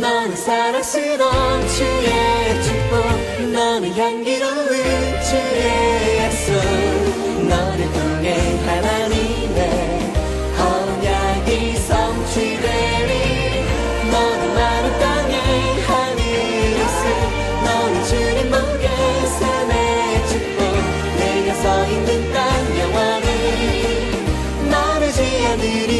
너는 사랑스러운 주의 축복, 너는 향기로운 주의 약속, 너를 통해 하나님의 언약이 성취되리. 너는 마른 땅의 하늘이시, 너는 주님 목에 삶의 축복, 내가 서 있는 땅 영원히 마르지 않으리.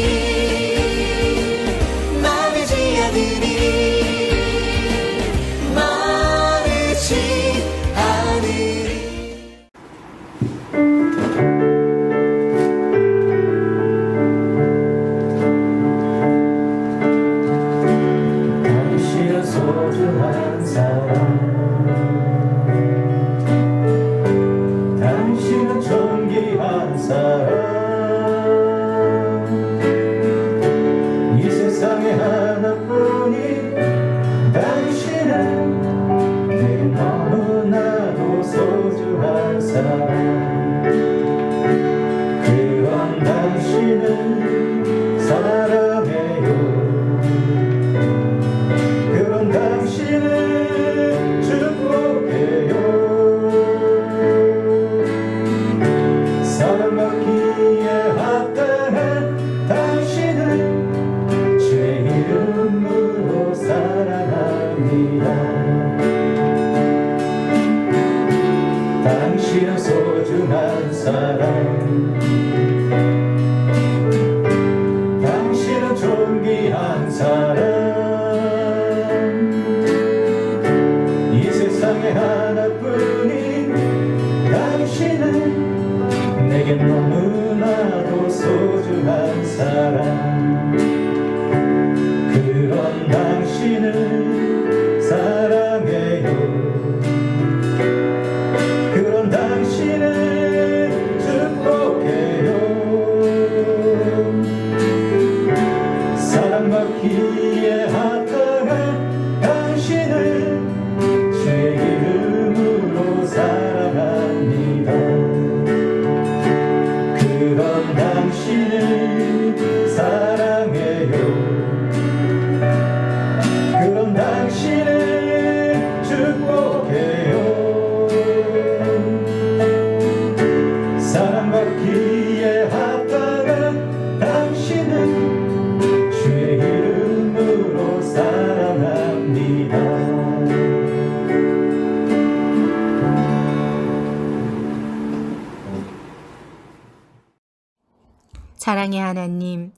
당신은 소중한 사람, 당신은 존귀한 사람, 이 세상에 하나뿐인 당신은 내겐 너무나도 소중한 사람. 그런 당신을 사랑해요. 당신을 축복해요. 사랑받기에 합당한 당신을 주의 이름으로 사랑합니다. 그런 당신을 사랑해요. 그런 당신을 축복해요. 사랑받기에 합당한 당신은 주의 이름으로 사랑합니다. 사랑의 하나님,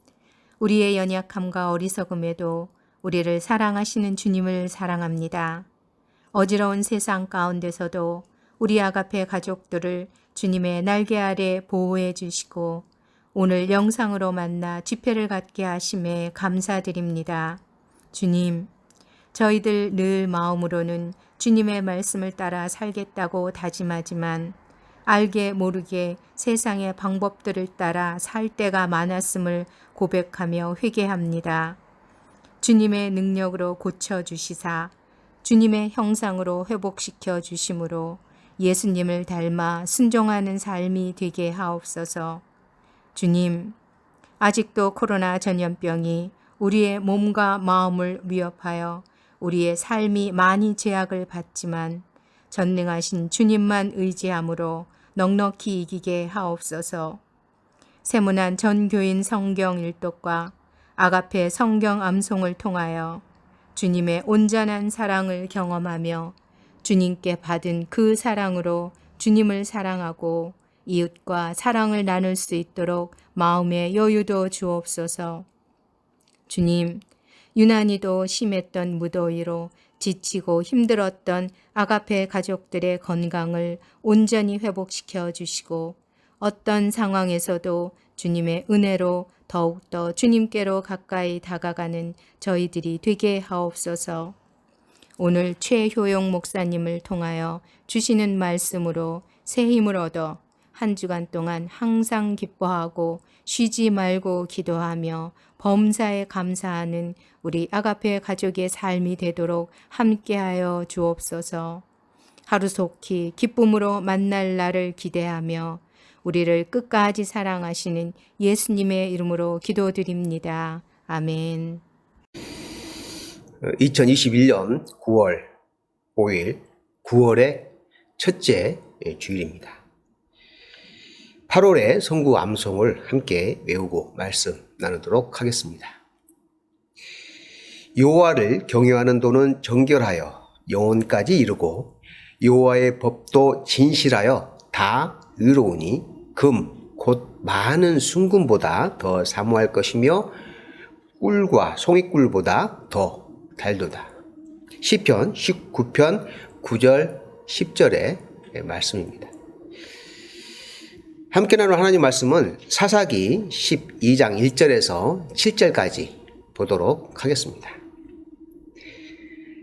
우리의 연약함과 어리석음에도 우리를 사랑하시는 주님을 사랑합니다. 어지러운 세상 가운데서도 우리 아가페 가족들을 주님의 날개 아래 보호해 주시고 오늘 영상으로 만나 집회를 갖게 하심에 감사드립니다. 주님, 저희들 늘 마음으로는 주님의 말씀을 따라 살겠다고 다짐하지만 알게 모르게 세상의 방법들을 따라 살 때가 많았음을 고백하며 회개합니다. 주님의 능력으로 고쳐주시사 주님의 형상으로 회복시켜 주심으로 예수님을 닮아 순종하는 삶이 되게 하옵소서. 주님, 아직도 코로나 전염병이 우리의 몸과 마음을 위협하여 우리의 삶이 많이 제약을 받지만 전능하신 주님만 의지함으로 넉넉히 이기게 하옵소서. 세문안 전교인 성경 일독과 아가페 성경 암송을 통하여 주님의 온전한 사랑을 경험하며 주님께 받은 그 사랑으로 주님을 사랑하고 이웃과 사랑을 나눌 수 있도록 마음의 여유도 주옵소서. 주님, 유난히도 심했던 무더위로 지치고 힘들었던 아가페 가족들의 건강을 온전히 회복시켜 주시고 어떤 상황에서도 주님의 은혜로 더욱더 주님께로 가까이 다가가는 저희들이 되게 하옵소서. 오늘 최효용 목사님을 통하여 주시는 말씀으로 새 힘을 얻어 한 주간 동안 항상 기뻐하고 쉬지 말고 기도하며 범사에 감사하는 우리 아가페 가족의 삶이 되도록 함께하여 주옵소서. 하루속히 기쁨으로 만날 날을 기대하며 우리를 끝까지 사랑하시는 예수님의 이름으로 기도드립니다. 아멘. 2021년 9월 5일, 9월의 첫째 주일입니다. 8월의 성구 암송을 함께 외우고 말씀 나누도록 하겠습니다. 여호와를 경외하는 도는 정결하여 영혼까지 이르고 여호와의 법도 진실하여 다 의로우니 금 곧 많은 순금보다 더 사모할 것이며 꿀과 송이꿀보다 더 달도다. 시편 19편 9절 10절의 말씀입니다. 함께 나눌 하나님 말씀은 사사기 12장 1절에서 7절까지 보도록 하겠습니다.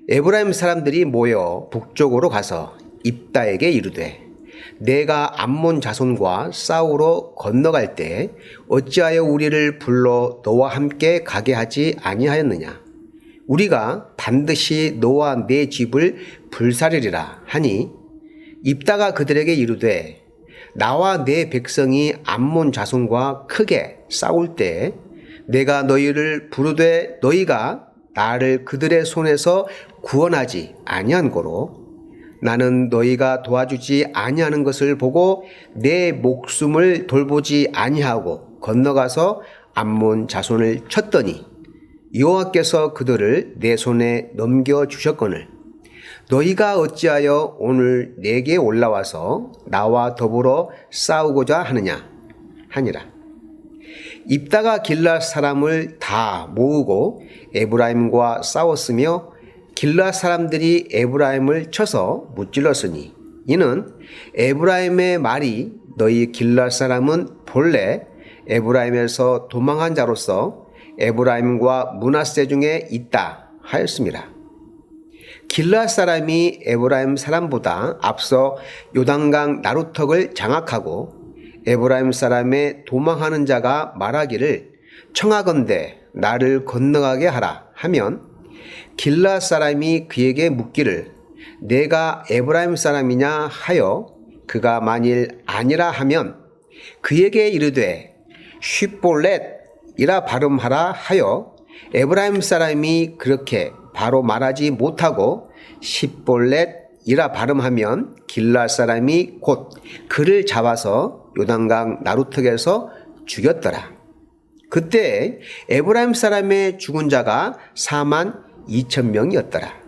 에브라임 사람들이 모여 북쪽으로 가서 입다에게 이르되 내가 암몬 자손과 싸우러 건너갈 때 어찌하여 우리를 불러 너와 함께 가게 하지 아니하였느냐. 우리가 반드시 너와 내 집을 불사르리라 하니 입다가 그들에게 이르되 나와 내 백성이 암몬 자손과 크게 싸울 때 내가 너희를 부르되 너희가 나를 그들의 손에서 구원하지 아니한 고로 나는 너희가 도와주지 아니하는 것을 보고 내 목숨을 돌보지 아니하고 건너가서 암몬 자손을 쳤더니 여호와께서 그들을 내 손에 넘겨주셨거늘 너희가 어찌하여 오늘 내게 올라와서 나와 더불어 싸우고자 하느냐 하니라. 입다가 길앗 사람을 다 모으고 에브라임과 싸웠으며 길앗 사람들이 에브라임을 쳐서 무찔렀으니 이는 에브라임의 말이 너희 길앗 사람은 본래 에브라임에서 도망한 자로서 에브라임과 므낫세 중에 있다 하였습니다. 길앗 사람이 에브라임 사람보다 앞서 요단강 나루턱을 장악하고 에브라임 사람의 도망하는 자가 말하기를 청하건대 나를 건너가게 하라 하면 길앗 사람이 그에게 묻기를 내가 에브라임 사람이냐 하여 그가 만일 아니라 하면 그에게 이르되 쉿볼렛이라 발음하라 하여 에브라임 사람이 그렇게 바로 말하지 못하고 쉿볼렛이라 발음하면 길앗 사람이 곧 그를 잡아서 요단강 나루턱에서 죽였더라. 그때 에브라임 사람의 죽은 자가 4만 2천 명이었더라.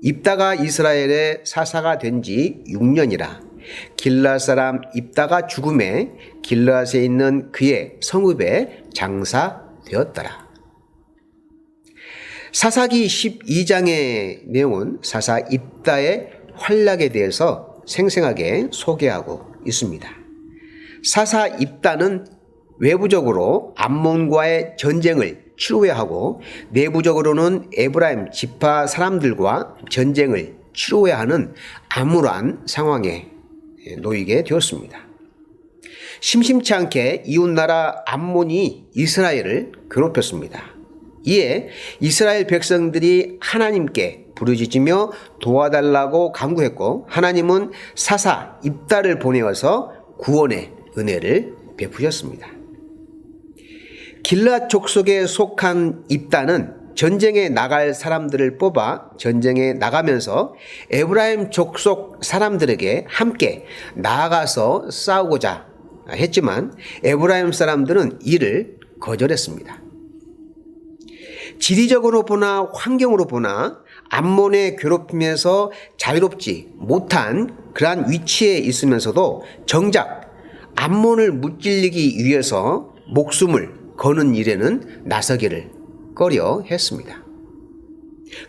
입다가 이스라엘의 사사가 된 지 6년이라 길앗 사람 입다가 죽음에 길앗에 있는 그의 성읍에 장사되었더라. 사사기 12장의 내용은 사사 입다의 활약에 대해서 생생하게 소개하고 있습니다. 사사 입다는 외부적으로 암몬과의 전쟁을 치루해야 하고 내부적으로는 에브라임 지파 사람들과 전쟁을 치루해야 하는 암울한 상황에 놓이게 되었습니다. 심심치 않게 이웃나라 암몬이 이스라엘을 괴롭혔습니다. 이에 이스라엘 백성들이 하나님께 부르짖으며 도와달라고 간구했고 하나님은 사사 입다를 보내어서 구원의 은혜를 베푸셨습니다. 길앗 족속에 속한 입다는 전쟁에 나갈 사람들을 뽑아 전쟁에 나가면서 에브라임 족속 사람들에게 함께 나아가서 싸우고자 했지만 에브라임 사람들은 이를 거절했습니다. 지리적으로 보나 환경으로 보나 암몬의 괴롭힘에서 자유롭지 못한 그러한 위치에 있으면서도 정작 암몬을 무찔리기 위해서 목숨을 거는 일에는 나서기를 꺼려 했습니다.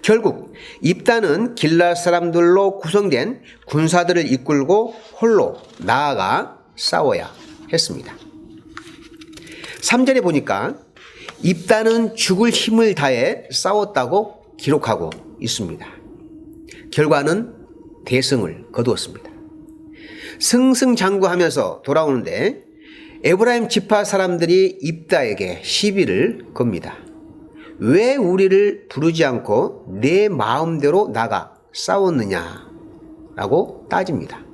결국 입다는 길앗 사람들로 구성된 군사들을 이끌고 홀로 나아가 싸워야 했습니다. 3절에 보니까 입다는 죽을 힘을 다해 싸웠다고 기록하고 있습니다. 결과는 대승을 거두었습니다. 승승장구하면서 돌아오는데 에브라임 지파 사람들이 입다에게 시비를 겁니다. 왜 우리를 부르지 않고 내 마음대로 나가 싸웠느냐라고 따집니다.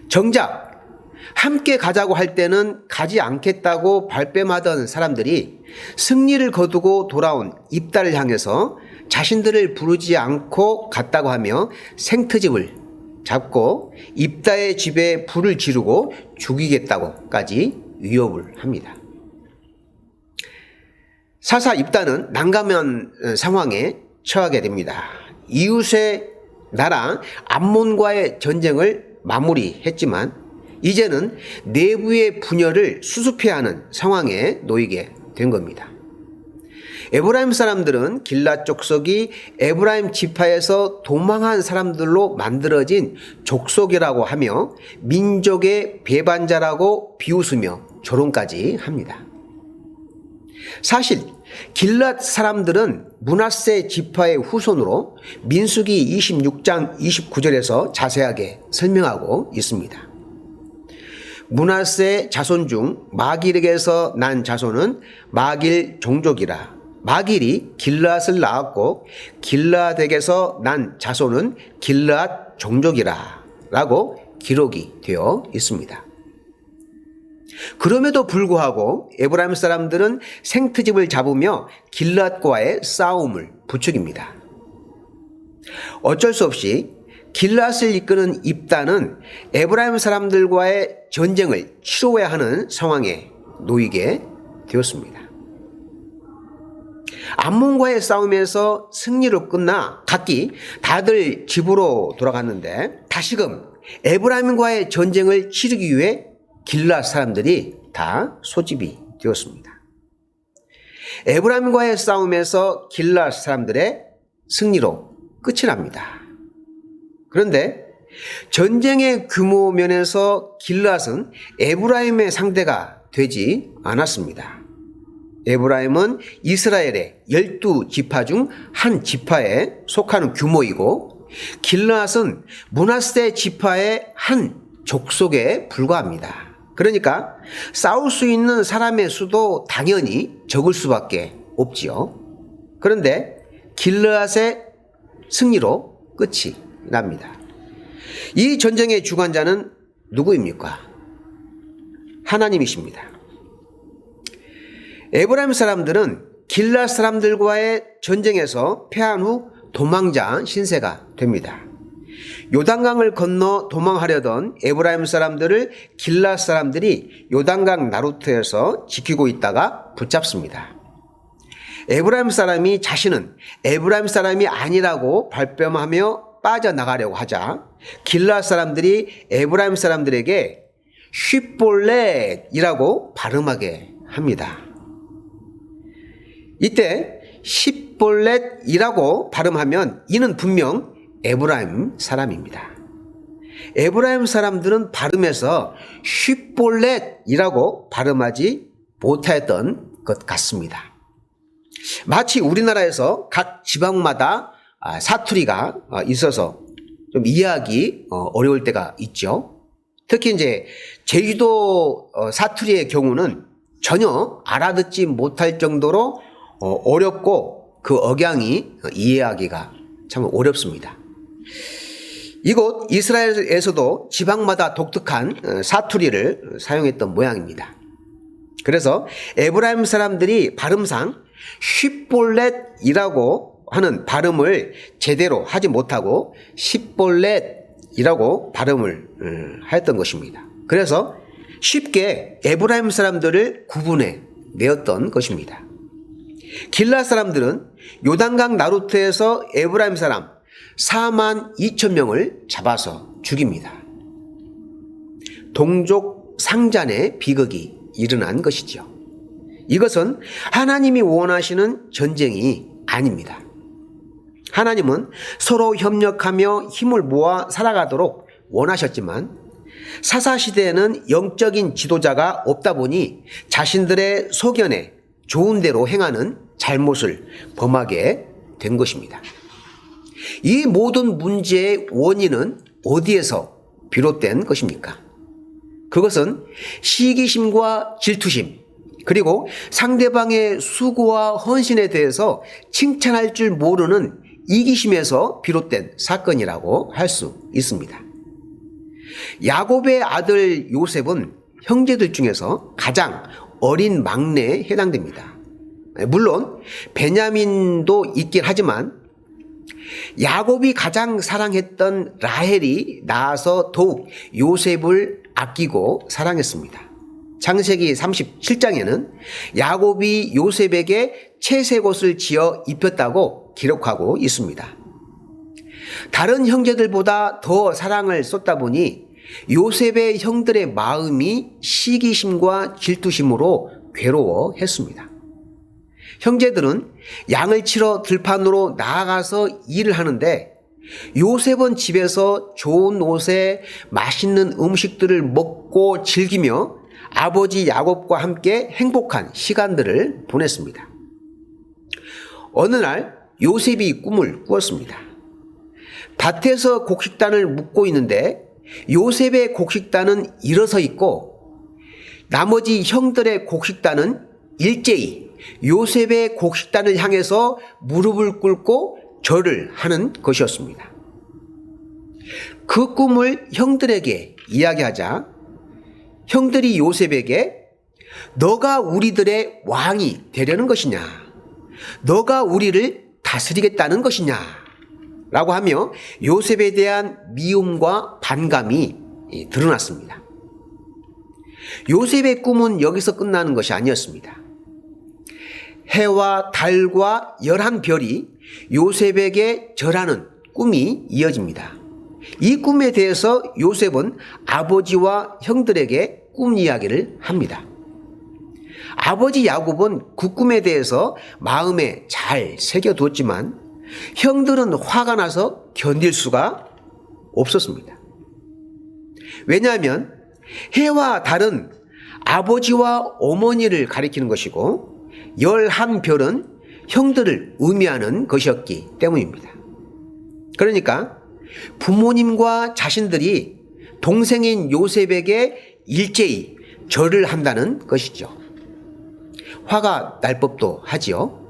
정작 함께 가자고 할 때는 가지 않겠다고 발뺌하던 사람들이 승리를 거두고 돌아온 입다를 향해서 자신들을 부르지 않고 갔다고 하며 생트집을 잡고 입다의 집에 불을 지르고 죽이겠다고까지 위협을 합니다. 사사 입다는 난감한 상황에 처하게 됩니다. 이웃의 나라 암몬과의 전쟁을 마무리했지만 이제는 내부의 분열을 수습해야 하는 상황에 놓이게 된 겁니다. 에브라임 사람들은 길랏 족속이 에브라임 지파에서 도망한 사람들로 만들어진 족속이라고 하며 민족의 배반자라고 비웃으며 조롱까지 합니다. 사실 길랏 사람들은 므낫세 지파의 후손으로 민수기 26장 29절에서 자세하게 설명하고 있습니다. 므낫세 자손 중 마길에게서 난 자손은 마길 종족이라. 마길이 길랏을 낳았고 길랏에게서 난 자손은 길랏 종족이라 라고 기록이 되어 있습니다. 그럼에도 불구하고 에브라임 사람들은 생트집을 잡으며 길랏과의 싸움을 부추깁니다. 어쩔 수 없이 길랏을 이끄는 입다는 에브라임 사람들과의 전쟁을 치러야 하는 상황에 놓이게 되었습니다. 암몬과의 싸움에서 승리로 끝나 각기 다들 집으로 돌아갔는데 다시금 에브라임과의 전쟁을 치르기 위해 길랏 사람들이 다 소집이 되었습니다. 에브라임과의 싸움에서 길랏 사람들의 승리로 끝이 납니다. 그런데 전쟁의 규모 면에서 길랏은 에브라임의 상대가 되지 않았습니다. 에브라임은 이스라엘의 12지파 중 한 지파에 속하는 규모이고 길랏은 므낫세 지파의 한 족속에 불과합니다. 그러니까 싸울 수 있는 사람의 수도 당연히 적을 수밖에 없지요. 그런데 길랏의 승리로 끝이 납니다. 이 전쟁의 주관자는 누구입니까? 하나님이십니다. 에브라임 사람들은 길랏 사람들과의 전쟁에서 패한 후 도망자 신세가 됩니다. 요단강을 건너 도망하려던 에브라임 사람들을 길랏 사람들이 요단강 나루트에서 지키고 있다가 붙잡습니다. 에브라임 사람이 자신은 에브라임 사람이 아니라고 발뺌하며 빠져나가려고 하자 길랏 사람들이 에브라임 사람들에게 쉿볼렛이라고 발음하게 합니다. 이때 쉿볼렛이라고 발음하면 이는 분명 에브라임 사람입니다. 에브라임 사람들은 발음에서 쉿볼렛이라고 발음하지 못했던 것 같습니다. 마치 우리나라에서 각 지방마다 사투리가 있어서 좀 이해하기 어려울 때가 있죠. 특히 이제 제주도 사투리의 경우는 전혀 알아듣지 못할 정도로 어렵고 그 억양이 이해하기가 참 어렵습니다. 이곳 이스라엘에서도 지방마다 독특한 사투리를 사용했던 모양입니다. 그래서 에브라임 사람들이 발음상 쉿볼렛이라고 하는 발음을 제대로 하지 못하고 쉿볼렛이라고 발음을 하였던 것입니다. 그래서 쉽게 에브라임 사람들을 구분해 내었던 것입니다. 길랏 사람들은 요단강 나루트에서 에브라임 사람 42,000명을 잡아서 죽입니다. 동족 상잔의 비극이 일어난 것이죠. 이것은 하나님이 원하시는 전쟁이 아닙니다. 하나님은 서로 협력하며 힘을 모아 살아가도록 원하셨지만 사사시대에는 영적인 지도자가 없다 보니 자신들의 소견에 좋은 대로 행하는 잘못을 범하게 된 것입니다. 이 모든 문제의 원인은 어디에서 비롯된 것입니까? 그것은 시기심과 질투심, 그리고 상대방의 수고와 헌신에 대해서 칭찬할 줄 모르는 이기심에서 비롯된 사건이라고 할 수 있습니다. 야곱의 아들 요셉은 형제들 중에서 가장 어린 막내에 해당됩니다. 물론 베냐민도 있긴 하지만 야곱이 가장 사랑했던 라헬이 낳아서 더욱 요셉을 아끼고 사랑했습니다. 창세기 37장에는 야곱이 요셉에게 채색옷을 지어 입혔다고 기록하고 있습니다. 다른 형제들보다 더 사랑을 쏟다 보니 요셉의 형들의 마음이 시기심과 질투심으로 괴로워했습니다. 형제들은 양을 치러 들판으로 나아가서 일을 하는데 요셉은 집에서 좋은 옷에 맛있는 음식들을 먹고 즐기며 아버지 야곱과 함께 행복한 시간들을 보냈습니다. 어느 날 요셉이 꿈을 꾸었습니다. 밭에서 곡식단을 묶고 있는데 요셉의 곡식단은 일어서 있고 나머지 형들의 곡식단은 일제히 요셉의 곡식단을 향해서 무릎을 꿇고 절을 하는 것이었습니다. 그 꿈을 형들에게 이야기하자 형들이 요셉에게 너가 우리들의 왕이 되려는 것이냐? 너가 우리를 다스리겠다는 것이냐? 라고 하며 요셉에 대한 미움과 반감이 드러났습니다. 요셉의 꿈은 여기서 끝나는 것이 아니었습니다. 해와 달과 11별이 요셉에게 절하는 꿈이 이어집니다. 이 꿈에 대해서 요셉은 아버지와 형들에게 꿈 이야기를 합니다. 아버지 야곱은 그 꿈에 대해서 마음에 잘 새겨두었지만 형들은 화가 나서 견딜 수가 없었습니다. 왜냐하면 해와 달은 아버지와 어머니를 가리키는 것이고 11별은 형들을 의미하는 것이었기 때문입니다. 그러니까 부모님과 자신들이 동생인 요셉에게 일제히 절을 한다는 것이죠. 화가 날 법도 하지요.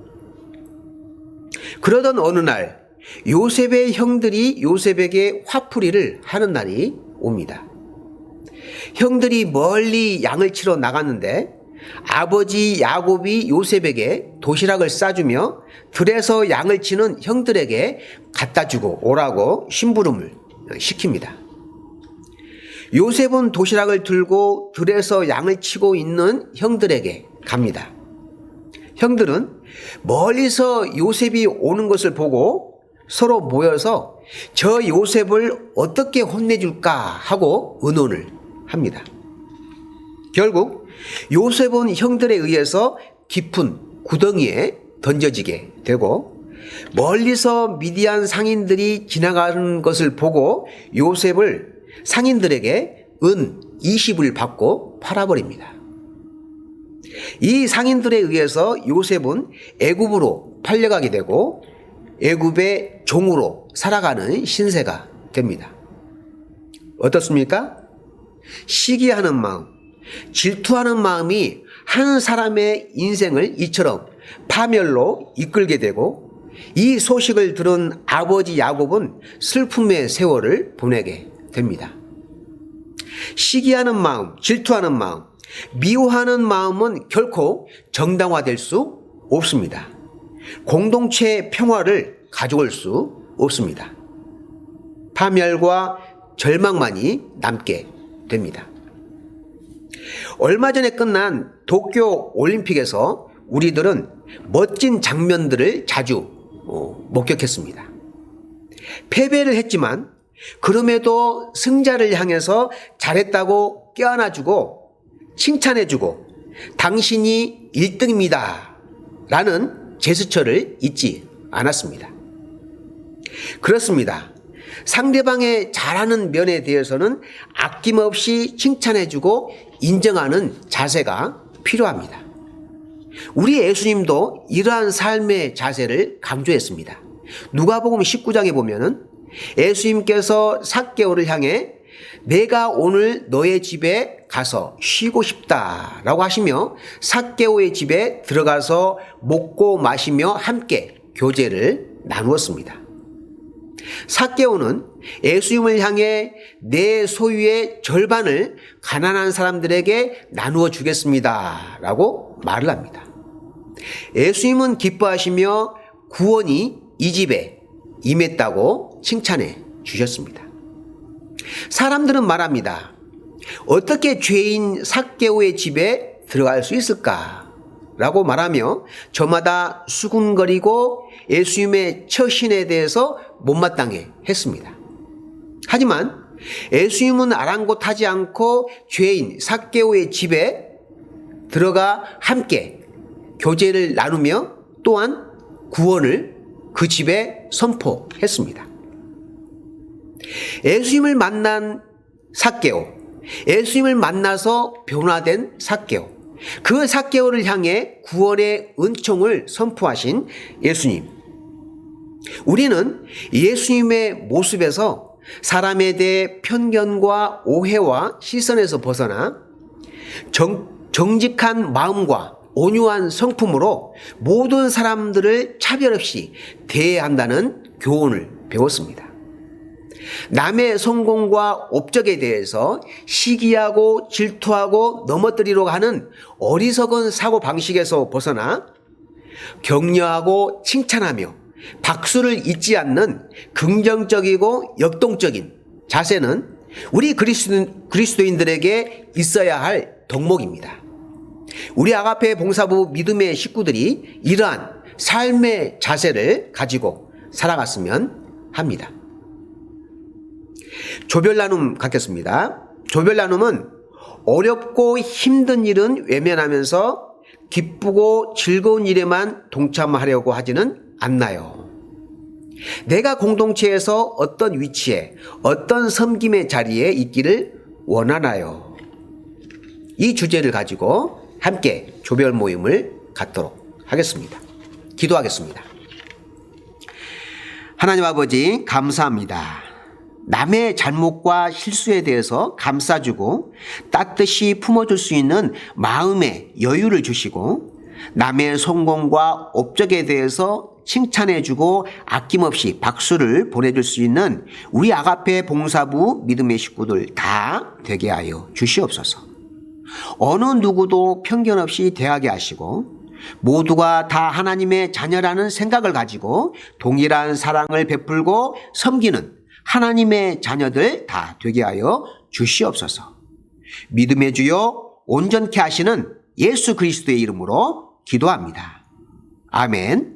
그러던 어느 날 요셉의 형들이 요셉에게 화풀이를 하는 날이 옵니다. 형들이 멀리 양을 치러 나갔는데 아버지 야곱이 요셉에게 도시락을 싸주며 들에서 양을 치는 형들에게 갖다 주고 오라고 심부름을 시킵니다. 요셉은 도시락을 들고 들에서 양을 치고 있는 형들에게 갑니다. 형들은 멀리서 요셉이 오는 것을 보고 서로 모여서 저 요셉을 어떻게 혼내줄까 하고 의논을 합니다. 결국 요셉은 형들에 의해서 깊은 구덩이에 던져지게 되고 멀리서 미디안 상인들이 지나가는 것을 보고 요셉을 상인들에게 은 20을 받고 팔아버립니다. 이 상인들에 의해서 요셉은 애굽으로 팔려가게 되고 애굽의 종으로 살아가는 신세가 됩니다. 어떻습니까? 시기하는 마음, 질투하는 마음이 한 사람의 인생을 이처럼 파멸로 이끌게 되고 이 소식을 들은 아버지 야곱은 슬픔의 세월을 보내게 됩니다. 시기하는 마음, 질투하는 마음, 미워하는 마음은 결코 정당화될 수 없습니다. 공동체의 평화를 가져올 수 없습니다. 파멸과 절망만이 남게 됩니다. 얼마 전에 끝난 도쿄 올림픽에서 우리들은 멋진 장면들을 자주 목격했습니다. 패배를 했지만 그럼에도 승자를 향해서 잘했다고 껴안아주고 칭찬해주고 당신이 1등입니다 라는 제스처를 잊지 않았습니다. 그렇습니다. 상대방의 잘하는 면에 대해서는 아낌없이 칭찬해주고 인정하는 자세가 필요합니다. 우리 예수님도 이러한 삶의 자세를 강조했습니다. 누가복음 19장에 보면은 예수님께서 삭개오를 향해 내가 오늘 너의 집에 가서 쉬고 싶다라고 하시며 삭개오의 집에 들어가서 먹고 마시며 함께 교제를 나누었습니다. 삭개오는 예수님을 향해 내 소유의 절반을 가난한 사람들에게 나누어 주겠습니다 라고 말을 합니다. 예수님은 기뻐하시며 구원이 이 집에 임했다고 칭찬해 주셨습니다. 사람들은 말합니다. 어떻게 죄인 삭개오의 집에 들어갈 수 있을까? 라고 말하며 저마다 수군거리고 예수님의 처신에 대해서 못마땅해 했습니다. 하지만 예수님은 아랑곳하지 않고 죄인 삭개오의 집에 들어가 함께 교제를 나누며 또한 구원을 그 집에 선포했습니다. 예수님을 만난 삭개오, 예수님을 만나서 변화된 삭개오, 그 삭개오를 향해 구원의 은총을 선포하신 예수님. 우리는 예수님의 모습에서 사람에 대해 편견과 오해와 시선에서 벗어나 정직한 마음과 온유한 성품으로 모든 사람들을 차별 없이 대해야 한다는 교훈을 배웠습니다. 남의 성공과 업적에 대해서 시기하고 질투하고 넘어뜨리려고 하는 어리석은 사고방식에서 벗어나 격려하고 칭찬하며 박수를 잊지 않는 긍정적이고 역동적인 자세는 우리 그리스도인들에게 있어야 할 덕목입니다. 우리 아가페 봉사부 믿음의 식구들이 이러한 삶의 자세를 가지고 살아갔으면 합니다. 조별 나눔 갖겠습니다. 조별 나눔은 어렵고 힘든 일은 외면하면서 기쁘고 즐거운 일에만 동참하려고 하지는 않나요? 내가 공동체에서 어떤 위치에 어떤 섬김의 자리에 있기를 원하나요? 이 주제를 가지고 함께 조별 모임을 갖도록 하겠습니다. 기도하겠습니다. 하나님 아버지 감사합니다. 남의 잘못과 실수에 대해서 감싸주고 따뜻이 품어줄 수 있는 마음의 여유를 주시고 남의 성공과 업적에 대해서 칭찬해주고 아낌없이 박수를 보내줄 수 있는 우리 아가페 봉사부 믿음의 식구들 다 되게 하여 주시옵소서. 어느 누구도 편견 없이 대하게 하시고 모두가 다 하나님의 자녀라는 생각을 가지고 동일한 사랑을 베풀고 섬기는 하나님의 자녀들 다 되게 하여 주시옵소서. 믿음의 주여 온전케 하시는 예수 그리스도의 이름으로 기도합니다. 아멘.